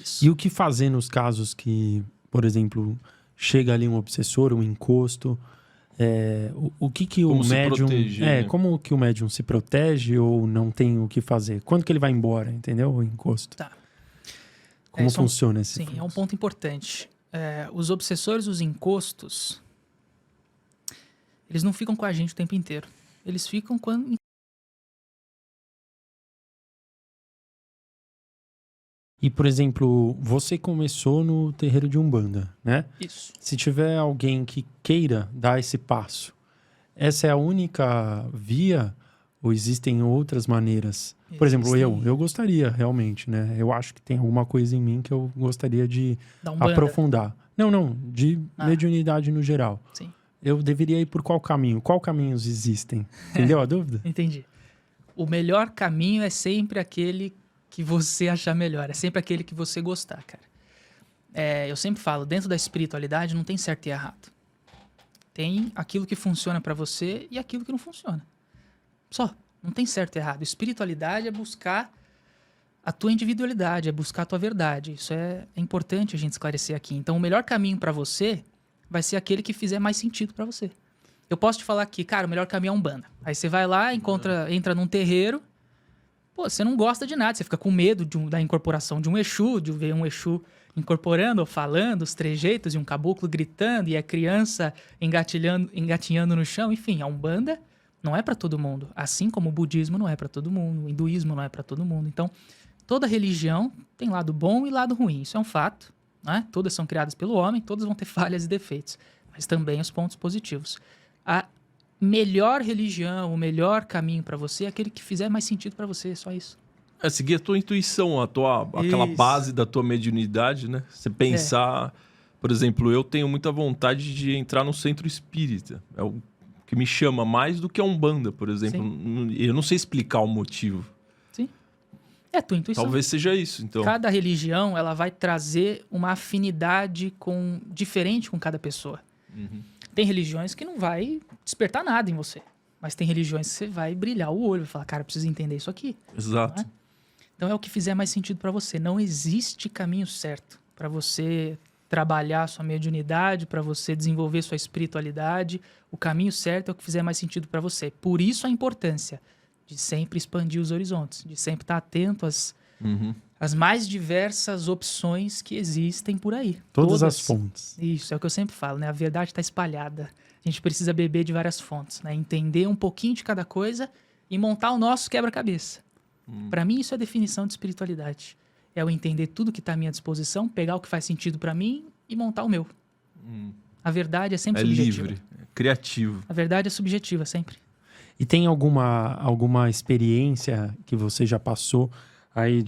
Isso. E o que fazer nos casos que, por exemplo, chega ali um obsessor, um encosto? O que Como o se médium... proteger, né? Como que o médium se protege ou não tem o que fazer? Quando que ele vai embora, entendeu? O encosto. Tá. Como Isso funciona esse Sim, fluxo? é um ponto importante. Os obsessores, os encostos, eles não ficam com a gente o tempo inteiro. Eles ficam quando... E, por exemplo, você começou no terreiro de Umbanda, né? Isso. Se tiver alguém que queira dar esse passo, essa é a única via ou existem outras maneiras? Por exemplo, eu gostaria realmente, né? Eu acho que tem alguma coisa em mim que eu gostaria de Da Umbanda. aprofundar. Não, de mediunidade no geral. Sim. Eu deveria ir por qual caminho? Qual caminhos existem? Entendeu a dúvida? Entendi. O melhor caminho é sempre aquele que você achar melhor. É sempre aquele que você gostar, cara. Eu sempre falo, dentro da espiritualidade não tem certo e errado. Tem aquilo que funciona pra você e aquilo que não funciona. Só. Não tem certo e errado. Espiritualidade é buscar a tua individualidade, é buscar a tua verdade. Isso é importante a gente esclarecer aqui. Então, o melhor caminho pra você vai ser aquele que fizer mais sentido pra você. Eu posso te falar aqui, cara, o melhor caminho é a Umbanda. Aí você vai lá, entra num terreiro, pô, você não gosta de nada, você fica com medo da incorporação de um Exu, de ver um Exu incorporando ou falando, os trejeitos e um caboclo gritando e a criança engatinhando no chão. Enfim, a Umbanda não é pra todo mundo. Assim como o budismo não é pra todo mundo, o hinduísmo não é pra todo mundo. Então, toda religião tem lado bom e lado ruim. Isso é um fato, né? Todas são criadas pelo homem, todas vão ter falhas e defeitos, mas também os pontos positivos. A melhor religião, o melhor caminho pra você é aquele que fizer mais sentido pra você, só isso. Seguir a tua intuição, aquela Isso. base da tua mediunidade, né? Você pensar... Por exemplo, eu tenho muita vontade de entrar no centro espírita. É o que me chama mais do que a Umbanda, por exemplo. Eu não sei explicar o motivo. Sim. É a tua intuição. Talvez seja isso, então. Cada religião, ela vai trazer uma afinidade diferente com cada pessoa. Uhum. Tem religiões que não vai despertar nada em você. Mas tem religiões que você vai brilhar o olho, vai falar, cara, eu preciso entender isso aqui. Exato. Não é? Então é o que fizer mais sentido pra você. Não existe caminho certo pra você trabalhar sua mediunidade, pra você desenvolver sua espiritualidade. O caminho certo é o que fizer mais sentido pra você. Por isso a importância de sempre expandir os horizontes, de sempre estar atento às mais diversas opções que existem por aí. Todas as fontes. Isso, é o que eu sempre falo, né? A verdade está espalhada. A gente precisa beber de várias fontes, né? Entender um pouquinho de cada coisa e montar o nosso quebra-cabeça. Pra mim, isso é a definição de espiritualidade. É eu entender tudo que está à minha disposição, pegar o que faz sentido pra mim e montar o meu. A verdade é sempre subjetiva. Livre, é criativo. A verdade é subjetiva, sempre. E tem alguma experiência que você já passou aí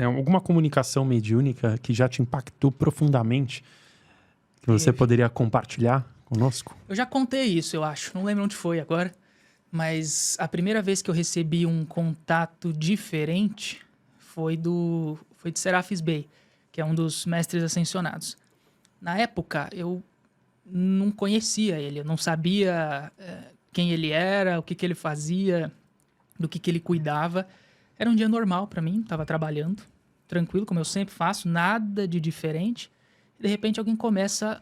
alguma comunicação mediúnica que já te impactou profundamente, que você poderia compartilhar conosco? Eu já contei isso, eu acho. Não lembro onde foi agora. Mas a primeira vez que eu recebi um contato diferente foi de Serafis Bey, que é um dos mestres ascensionados. Na época, eu não conhecia ele, eu não sabia quem ele era, o que ele fazia, do que ele cuidava. Era um dia normal pra mim, tava trabalhando, tranquilo, como eu sempre faço, nada de diferente. E de repente alguém começa,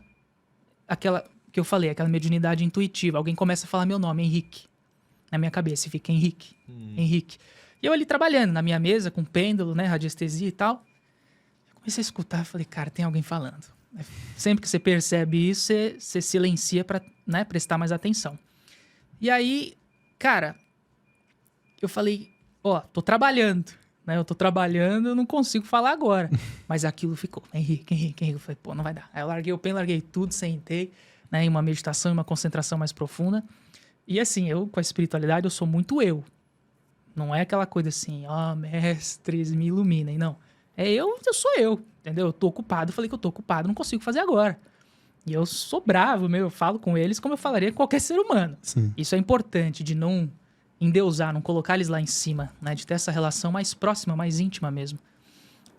aquela que eu falei, aquela mediunidade intuitiva, alguém começa a falar meu nome, Henrique. Na minha cabeça, e fica Henrique, Henrique. E eu ali trabalhando na minha mesa, com pêndulo, né, radiestesia e tal. Eu comecei a escutar, falei, cara, tem alguém falando. Sempre que você percebe isso, você silencia pra, né, prestar mais atenção. E aí, cara, eu falei, tô trabalhando, né? Eu tô trabalhando, eu não consigo falar agora. Mas aquilo ficou, Henrique. Eu falei, pô, não vai dar. Aí eu larguei o pêndulo, larguei tudo, sentei, né, em uma meditação, em uma concentração mais profunda. E assim, eu com a espiritualidade, eu sou muito eu. Não é aquela coisa assim, mestres, me iluminem, não. Eu sou eu, entendeu? Eu tô ocupado, falei que eu tô ocupado, não consigo fazer agora. E eu sou bravo, eu falo com eles como eu falaria com qualquer ser humano. Sim. Isso é importante, de não endeusar, não colocar eles lá em cima, né? De ter essa relação mais próxima, mais íntima mesmo.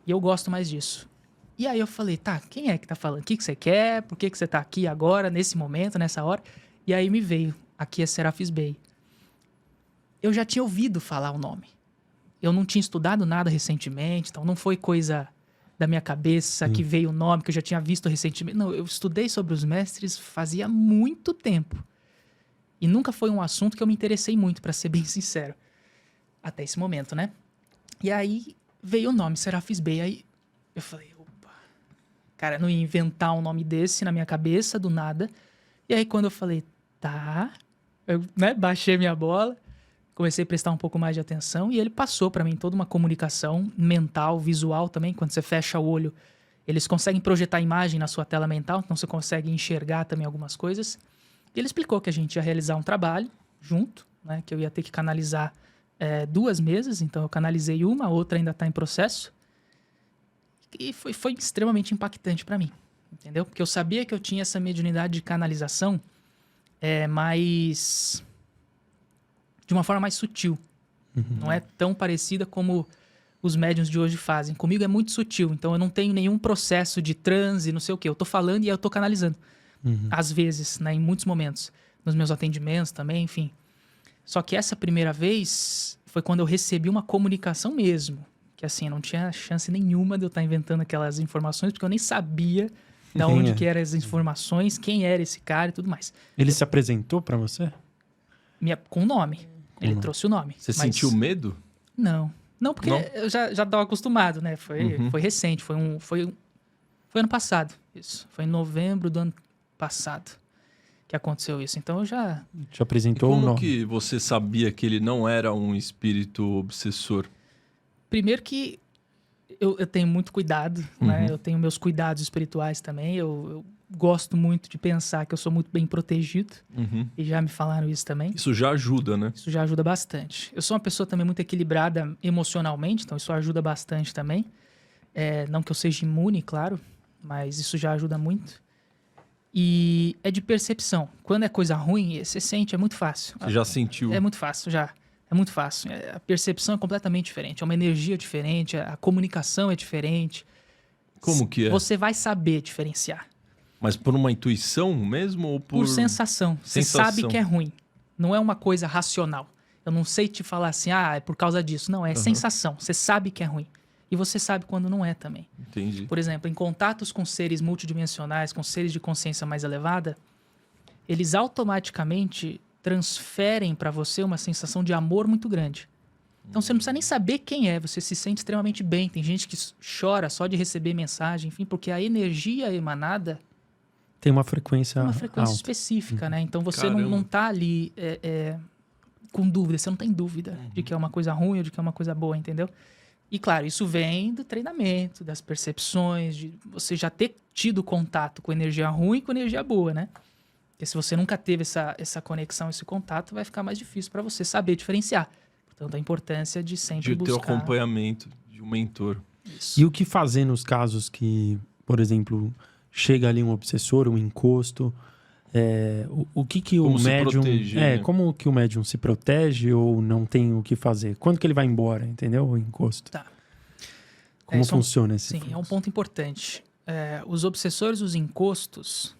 E eu gosto mais disso. E aí eu falei, tá, quem é que tá falando? O que você quer? Por que você tá aqui agora, nesse momento, nessa hora? E aí me veio, aqui é Serafis Bey. Eu já tinha ouvido falar o nome. Eu não tinha estudado nada recentemente, então não foi coisa da minha cabeça, que veio o nome, que eu já tinha visto recentemente. Não, eu estudei sobre os mestres fazia muito tempo. E nunca foi um assunto que eu me interessei muito, para ser bem sincero. Até esse momento, né? E aí veio o nome, Serafis Bey. Aí eu falei, opa, cara, não ia inventar um nome desse na minha cabeça, do nada. E aí quando eu falei, tá, eu, né, baixei minha bola, comecei a prestar um pouco mais de atenção e ele passou para mim toda uma comunicação mental, visual também. Quando você fecha o olho, eles conseguem projetar imagem na sua tela mental, então você consegue enxergar também algumas coisas. E ele explicou que a gente ia realizar um trabalho junto, né, que eu ia ter que canalizar 2 mesas, então eu canalizei uma, a outra ainda está em processo. E foi extremamente impactante para mim, entendeu? Porque eu sabia que eu tinha essa mediunidade de canalização mais... de uma forma mais sutil. Não é tão parecida como os médiuns de hoje fazem. Comigo é muito sutil, então eu não tenho nenhum processo de transe, não sei o quê. Eu tô falando e eu tô canalizando. Às vezes, né, em muitos momentos. Nos meus atendimentos também, enfim. Só que essa primeira vez foi quando eu recebi uma comunicação mesmo. Que assim, não tinha chance nenhuma de eu estar inventando aquelas informações, porque eu nem sabia de onde que eram as informações, quem era esse cara e tudo mais. Ele se apresentou para você? Com o nome. Ele trouxe o nome. Você sentiu medo? Não. Não, porque eu já estava acostumado, né? Foi recente, foi ano passado, isso. Foi em novembro do ano passado que aconteceu isso. Então eu já... Te apresentou o nome. Como que você sabia que ele não era um espírito obsessor? Primeiro que eu tenho muito cuidado, né? Eu tenho meus cuidados espirituais também. Eu gosto muito de pensar que eu sou muito bem protegido. E já me falaram isso também. Isso já ajuda, né? Isso já ajuda bastante. Eu sou uma pessoa também muito equilibrada emocionalmente, então isso ajuda bastante também. Não que eu seja imune, claro, mas isso já ajuda muito. E é de percepção. Quando é coisa ruim, você sente, é muito fácil. Você já sentiu? É muito fácil, já. É muito fácil. A percepção é completamente diferente. É uma energia diferente, a comunicação é diferente. Como que é? Você vai saber diferenciar. Mas por uma intuição mesmo ou por... Por sensação. Você sabe que é ruim. Não é uma coisa racional. Eu não sei te falar assim, é por causa disso. Não, é sensação. Você sabe que é ruim. E você sabe quando não é também. Entendi. Por exemplo, em contatos com seres multidimensionais, com seres de consciência mais elevada, eles automaticamente transferem para você uma sensação de amor muito grande. Então você não precisa nem saber quem é, você se sente extremamente bem. Tem gente que chora só de receber mensagem, enfim, porque a energia emanada tem uma frequência alta. específica, né? Então você não tá ali com dúvida, você não tem dúvida de que é uma coisa ruim ou de que é uma coisa boa, entendeu? E claro, isso vem do treinamento, das percepções, de você já ter tido contato com energia ruim e com energia boa, né? Porque se você nunca teve essa conexão, esse contato, vai ficar mais difícil para você saber diferenciar. Portanto, a importância de sempre buscar... De ter o acompanhamento de um mentor. Isso. E o que fazer nos casos que, por exemplo, chega ali um obsessor, um encosto... o que o médium... Proteger, né? Como que o médium se protege ou não tem o que fazer? Quando que ele vai embora, entendeu? O encosto. Tá. Como funciona esse Sim, fluxo? é um ponto importante. Os obsessores, os encostos,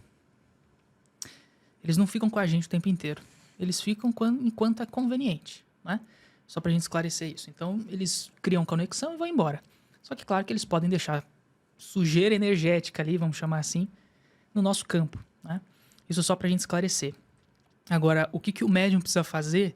eles não ficam com a gente o tempo inteiro. Eles ficam enquanto é conveniente, né? Só pra gente esclarecer isso. Então, eles criam conexão e vão embora. Só que, claro que eles podem deixar sujeira energética ali, vamos chamar assim, no nosso campo, né? Isso só pra gente esclarecer. Agora, o que o médium precisa fazer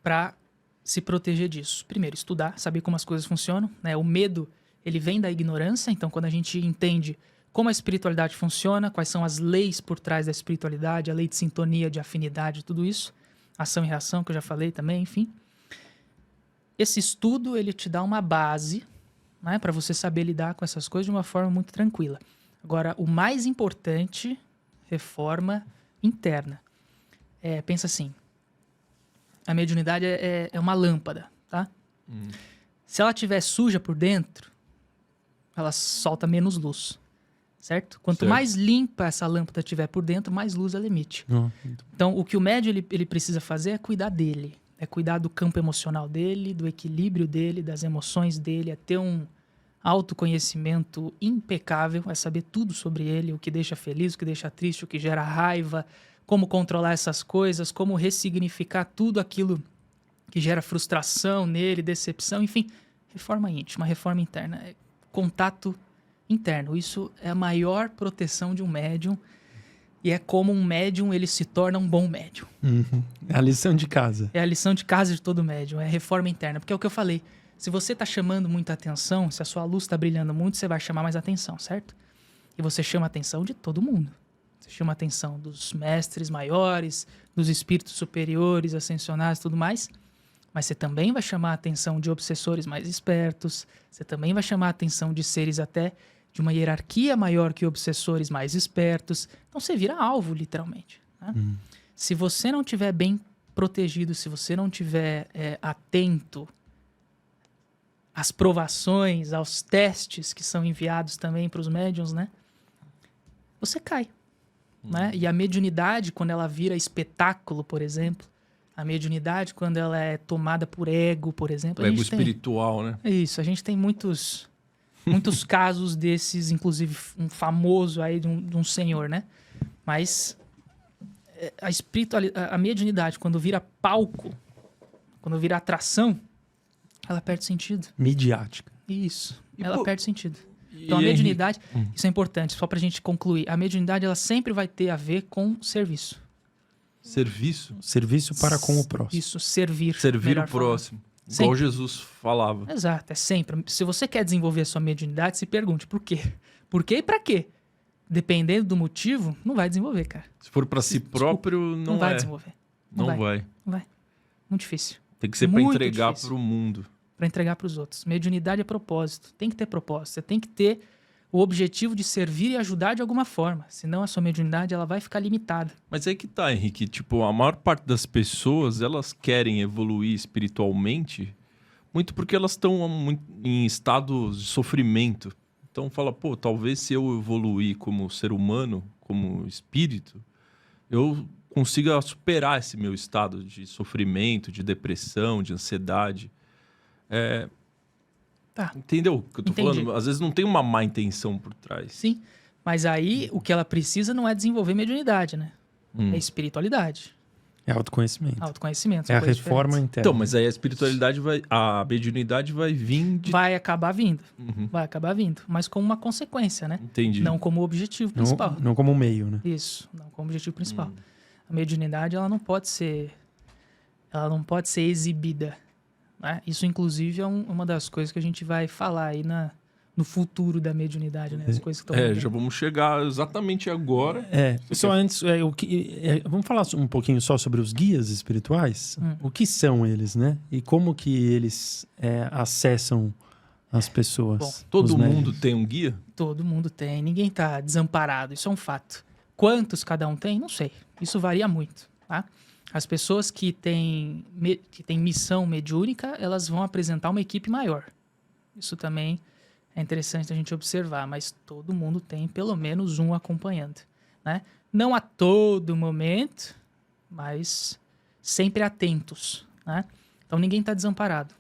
para se proteger disso? Primeiro, estudar, saber como as coisas funcionam, né? O medo, ele vem da ignorância, então quando a gente entende como a espiritualidade funciona, quais são as leis por trás da espiritualidade, a lei de sintonia, de afinidade, tudo isso, ação e reação, que eu já falei também, enfim. Esse estudo, ele te dá uma base, né, para você saber lidar com essas coisas de uma forma muito tranquila. Agora, o mais importante, reforma interna. Pensa assim, a mediunidade é uma lâmpada, tá? Se ela estiver suja por dentro, ela solta menos luz, certo? Quanto mais limpa essa lâmpada estiver por dentro, mais luz ela emite. Então, o que o médium ele precisa fazer é cuidar dele, é cuidar do campo emocional dele, do equilíbrio dele, das emoções dele, é ter um autoconhecimento impecável, é saber tudo sobre ele, o que deixa feliz, o que deixa triste, o que gera raiva, como controlar essas coisas, como ressignificar tudo aquilo que gera frustração nele, decepção, enfim, reforma íntima, reforma interna, contato interno. Isso é a maior proteção de um médium. E é como um médium, ele se torna um bom médium. É a lição de casa. É a lição de casa de todo médium, é a reforma interna. Porque é o que eu falei, se você está chamando muita atenção, se a sua luz está brilhando muito, você vai chamar mais atenção, certo? E você chama a atenção de todo mundo. Você chama a atenção dos mestres maiores, dos espíritos superiores, ascensionados e tudo mais. Mas você também vai chamar a atenção de obsessores mais espertos. Você também vai chamar a atenção de seres até de uma hierarquia maior que obsessores mais espertos. Então você vira alvo, literalmente. Né? Se você não estiver bem protegido, se você não estiver atento às provações, aos testes que são enviados também para os médiuns, né? Você cai. Né? E a mediunidade, quando ela vira espetáculo, por exemplo, a mediunidade, quando ela é tomada por ego, por exemplo... O ego espiritual, né? É isso, a gente tem muitos casos desses, inclusive um famoso aí de um senhor, né? Mas a mediunidade, quando vira palco, quando vira atração, ela perde sentido. Midiática. Isso, ela perde sentido. Então a mediunidade, isso é importante, só pra gente concluir, a mediunidade ela sempre vai ter a ver com serviço. Serviço? Serviço para com o próximo. Isso, servir. Servir o próximo. Igual Sempre. Jesus falava. Exato, é sempre. Se você quer desenvolver a sua mediunidade, se pergunte por quê. Por quê e pra quê? Dependendo do motivo, não vai desenvolver, cara. Se for para si próprio, não vai é. desenvolver. Não vai. Não vai. Muito difícil. Tem que ser para Muito entregar difícil. para o mundo. Para entregar para os outros. Mediunidade é propósito. Tem que ter propósito. Você tem que ter o objetivo de servir e ajudar de alguma forma. Senão a sua mediunidade ela vai ficar limitada. Mas aí que tá, Henrique. Tipo, a maior parte das pessoas, elas querem evoluir espiritualmente muito porque elas estão em estados de sofrimento. Então fala, pô, talvez se eu evoluir como ser humano, como espírito, eu consiga superar esse meu estado de sofrimento, de depressão, de ansiedade. Tá. Entendeu o que eu tô Entendi. falando? Às vezes não tem uma má intenção por trás. Sim. Mas aí o que ela precisa não é desenvolver mediunidade, né? É espiritualidade. É autoconhecimento. Autoconhecimento. É a são coisas reforma diferentes. interna. Então, mas aí a espiritualidade a mediunidade vai vir de... Vai acabar vindo. Uhum. Vai acabar vindo. Mas como uma consequência, né? Entendi. Não como objetivo principal. Não como meio, né? Isso, não como objetivo principal. A mediunidade, ela não pode ser exibida, né? Isso, inclusive, é uma das coisas que a gente vai falar aí no futuro da mediunidade, né? As coisas que estão já vamos chegar exatamente agora. Só antes, vamos falar um pouquinho só sobre os guias espirituais? O que são eles, né? E como que eles acessam as pessoas? Bom, Todo os mundo médiums? tem um guia? Todo mundo tem, ninguém está desamparado, isso é um fato. Quantos cada um tem? Não sei. Isso varia muito, tá? As pessoas que têm missão mediúnica, elas vão apresentar uma equipe maior. Isso também é interessante a gente observar, mas todo mundo tem pelo menos um acompanhando, né? Não a todo momento, mas sempre atentos, né? Então ninguém está desamparado.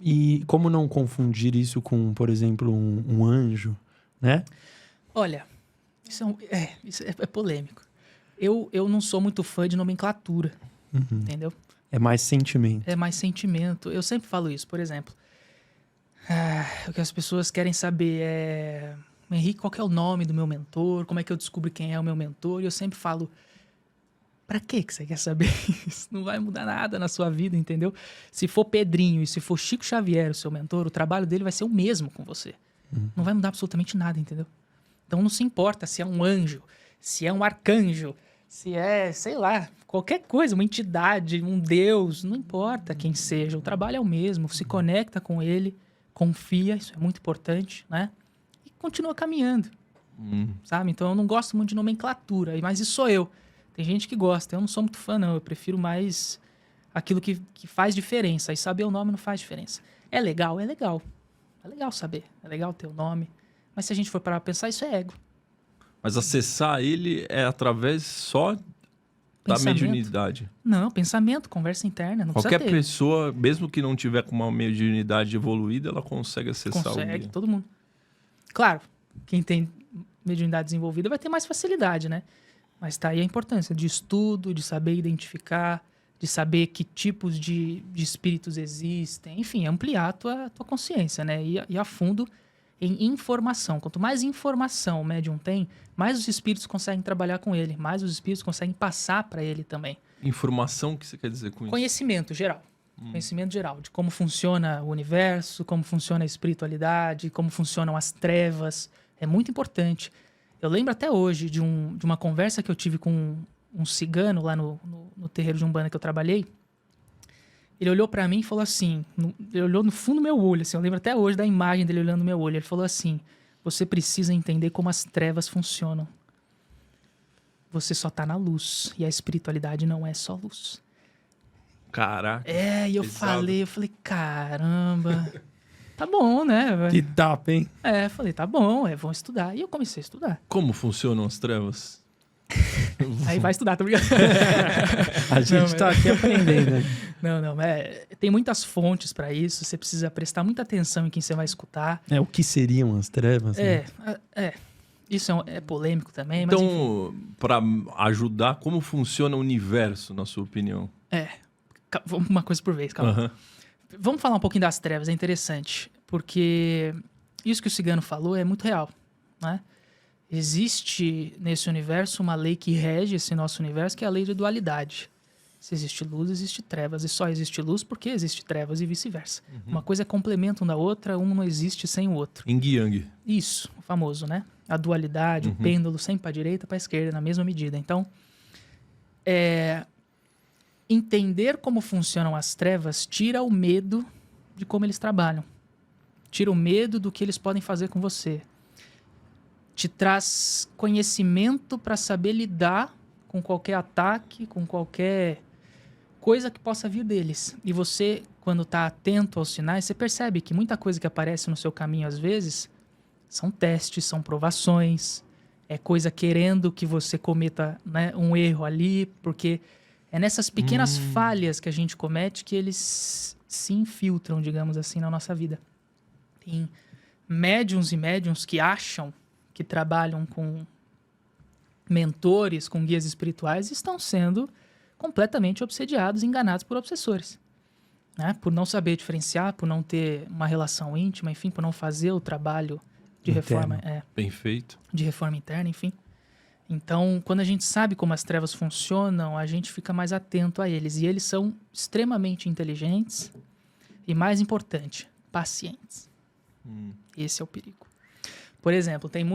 E como não confundir isso com, por exemplo, um anjo, né? Olha, isso é polêmico. Eu não sou muito fã de nomenclatura, entendeu? É mais sentimento. É mais sentimento. Eu sempre falo isso, por exemplo. O que as pessoas querem saber é... Henrique, qual que é o nome do meu mentor? Como é que eu descubro quem é o meu mentor? E eu sempre falo... Pra que você quer saber isso? Não vai mudar nada na sua vida, entendeu? Se for Pedrinho e se for Chico Xavier, o seu mentor, o trabalho dele vai ser o mesmo com você. Não vai mudar absolutamente nada, entendeu? Então não se importa se é um anjo, se é um arcanjo, se é, sei lá, qualquer coisa, uma entidade, um deus, não importa quem seja, o trabalho é o mesmo, se conecta com ele, confia, isso é muito importante, né? E continua caminhando, sabe? Então eu não gosto muito de nomenclatura, mas isso sou eu. Tem gente que gosta, eu não sou muito fã não, eu prefiro mais aquilo que faz diferença, e saber o nome não faz diferença. É legal, é legal. É legal saber, é legal ter o nome, mas se a gente for parar pra pensar, isso é ego. Mas acessar ele é através só da Pensamento. mediunidade. Não, pensamento, conversa interna, não Qualquer precisa ter. pessoa, mesmo que não tiver com uma mediunidade evoluída, ela consegue acessar o Consegue, guia. todo mundo. Claro, quem tem mediunidade desenvolvida vai ter mais facilidade, né? Mas tá aí a importância de estudo, de saber identificar, de saber que tipos de espíritos existem. Enfim, ampliar a tua consciência, né? Ir a fundo em informação. Quanto mais informação o médium tem, mais os espíritos conseguem trabalhar com ele, mais os espíritos conseguem passar para ele também. Informação, o que você quer dizer com isso? Conhecimento geral. Conhecimento geral de como funciona o universo, como funciona a espiritualidade, como funcionam as trevas. É muito importante. Eu lembro até hoje de uma conversa que eu tive com um cigano lá no terreiro de Umbanda que eu trabalhei. Ele olhou pra mim e falou assim, ele olhou no fundo do meu olho, assim, eu lembro até hoje da imagem dele olhando no meu olho. Ele falou assim, você precisa entender como as trevas funcionam. Você só tá na luz, e a espiritualidade não é só luz. Caraca. E eu falei, caramba, tá bom, né? Que tapa, hein? Falei, tá bom, vamos estudar. E eu comecei a estudar. Como funcionam as trevas? Aí vai estudar, tá ligado? A gente tá aqui aprendendo. Não, tem muitas fontes para isso, você precisa prestar muita atenção em quem você vai escutar. O que seriam as trevas? Né? Isso é polêmico também, mas então, para ajudar, como funciona o universo, na sua opinião? Uma coisa por vez, calma. Vamos falar um pouquinho das trevas, é interessante, porque isso que o cigano falou é muito real, né? Existe nesse universo uma lei que rege esse nosso universo, que é a lei de dualidade. Se existe luz, existe trevas. E só existe luz porque existe trevas e vice-versa. Uma coisa é complemento da outra, um não existe sem o outro. Yin Yang. Isso, o famoso, né? A dualidade, o pêndulo sempre para a direita, para a esquerda, na mesma medida. Então, entender como funcionam as trevas tira o medo de como eles trabalham. Tira o medo do que eles podem fazer com você. Te traz conhecimento para saber lidar com qualquer ataque, com qualquer coisa que possa vir deles. E você, quando está atento aos sinais, você percebe que muita coisa que aparece no seu caminho, às vezes, são testes, são provações, é coisa querendo que você cometa, né, um erro ali, porque é nessas pequenas falhas que a gente comete que eles se infiltram, digamos assim, na nossa vida. Tem médiuns e médiuns que acham que trabalham com mentores, com guias espirituais, estão sendo completamente obsediados, enganados por obsessores. Né? Por não saber diferenciar, por não ter uma relação íntima, enfim, por não fazer o trabalho de reforma. Bem feito. De reforma interna, enfim. Então, quando a gente sabe como as trevas funcionam, a gente fica mais atento a eles. E eles são extremamente inteligentes e, mais importante, pacientes. Esse é o perigo. Por exemplo, tem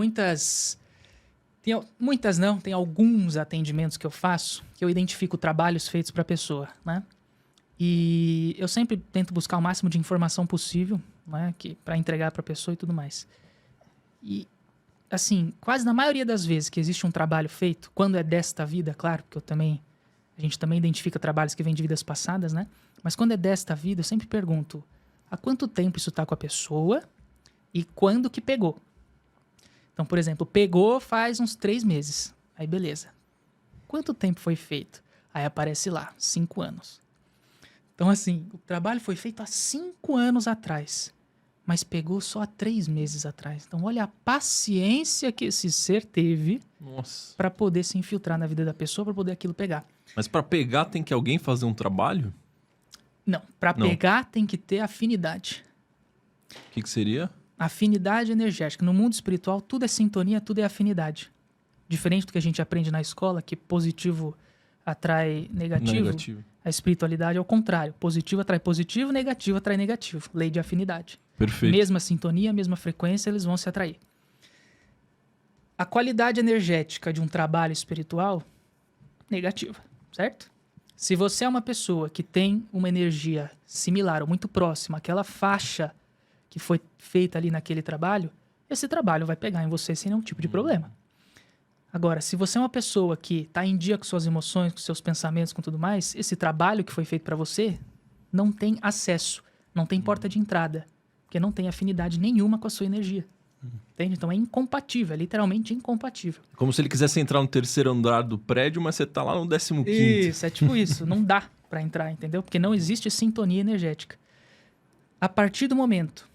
alguns atendimentos que eu faço que eu identifico trabalhos feitos para a pessoa, né? E eu sempre tento buscar o máximo de informação possível, né, para entregar para a pessoa e tudo mais. E, assim, quase na maioria das vezes que existe um trabalho feito, quando é desta vida, claro, porque a gente também identifica trabalhos que vêm de vidas passadas, né? Mas quando é desta vida, eu sempre pergunto, há quanto tempo isso está com a pessoa e quando que pegou? Então, por exemplo, pegou faz uns 3 meses. Aí, beleza. Quanto tempo foi feito? Aí aparece lá, 5 anos. Então, assim, o trabalho foi feito há 5 anos atrás, mas pegou só há 3 meses atrás. Então, olha a paciência que esse ser teve para poder se infiltrar na vida da pessoa, para poder aquilo pegar. Mas para pegar tem que alguém fazer um trabalho? Não, para pegar tem que ter afinidade. O que seria? Afinidade energética. No mundo espiritual, tudo é sintonia, tudo é afinidade. Diferente do que a gente aprende na escola, que positivo atrai negativo. A espiritualidade é o contrário. Positivo atrai positivo, negativo atrai negativo. Lei de afinidade. Perfeito. Mesma sintonia, mesma frequência, eles vão se atrair. A qualidade energética de um trabalho espiritual, negativa, certo? Se você é uma pessoa que tem uma energia similar ou muito próxima àquela faixa que foi feita ali naquele trabalho, esse trabalho vai pegar em você sem nenhum tipo de problema. Agora, se você é uma pessoa que está em dia com suas emoções, com seus pensamentos, com tudo mais, esse trabalho que foi feito para você não tem acesso, não tem porta de entrada, porque não tem afinidade nenhuma com a sua energia. Entende? Então é incompatível, é literalmente incompatível. Como se ele quisesse entrar no 3º andar do prédio, mas você tá lá no 15º. Isso, é tipo isso. Não dá para entrar, entendeu? Porque não existe sintonia energética. A partir do momento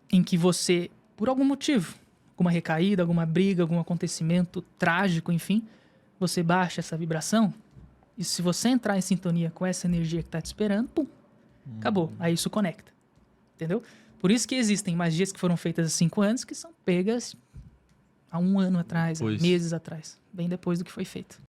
em que você, por algum motivo, alguma recaída, alguma briga, algum acontecimento trágico, enfim, você baixa essa vibração, e se você entrar em sintonia com essa energia que está te esperando, pum, acabou. Aí isso conecta. Entendeu? Por isso que existem magias que foram feitas há 5 anos que são pegas há 1 ano atrás, há Pois. meses atrás, bem depois do que foi feito.